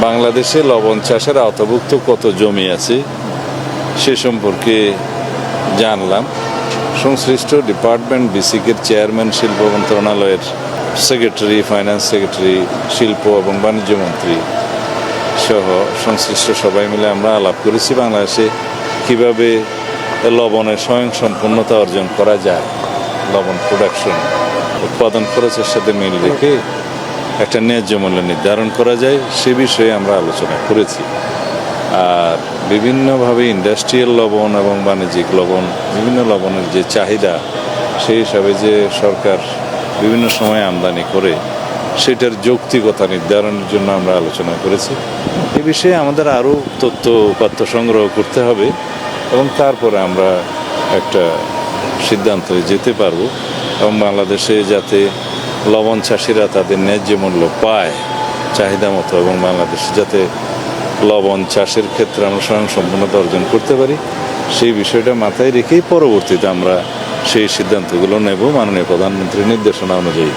বাংলাদেশে লবণ চাষের আওতাভুক্ত কত জমি আছে সে সম্পর্কে জানলাম। সংশ্লিষ্ট ডিপার্টমেন্ট বিসিকের চেয়ারম্যান, শিল্প মন্ত্রণালয়ের সেক্রেটারি, ফাইন্যান্স সেক্রেটারি, শিল্প এবং বাণিজ্য মন্ত্রী সহ সংশ্লিষ্ট সবাই মিলে আমরা আলাপ করেছি বাংলাদেশে কিভাবে লবণের স্বয়ংসম্পূর্ণতা অর্জন করা যায়, লবণ প্রোডাকশন উৎপাদন খরচের সাথে মিল রেখে একটা ন্যায্য মূল্য নির্ধারণ করা যায় সে বিষয়ে আমরা আলোচনা করেছি। আর বিভিন্নভাবে ইন্ডাস্ট্রিয়াল লবণ এবং বাণিজ্যিক লবণ, বিভিন্ন লবণের যে চাহিদা সেই হিসাবে যে সরকার বিভিন্ন সময় আমদানি করে সেটার যৌক্তিকতা নির্ধারণের জন্য আমরা আলোচনা করেছি। এ বিষয়ে আমাদের আরও তথ্য উপাত্ত সংগ্রহ করতে হবে এবং তারপরে আমরা একটা সিদ্ধান্তে যেতে পারব এবং বাংলাদেশে যাতে লবণ চাষিরা তাদের ন্যায্য মূল্য পায় চাহিদা মতো, এবং বাংলাদেশে যাতে লবণ চাষের ক্ষেত্রে আমরা স্বয়ংসম্পূর্ণতা অর্জন করতে পারি সেই বিষয়টা মাথায় রেখেই পরবর্তীতে আমরা সেই সিদ্ধান্তগুলো নেব মাননীয় প্রধানমন্ত্রীর নির্দেশনা অনুযায়ী।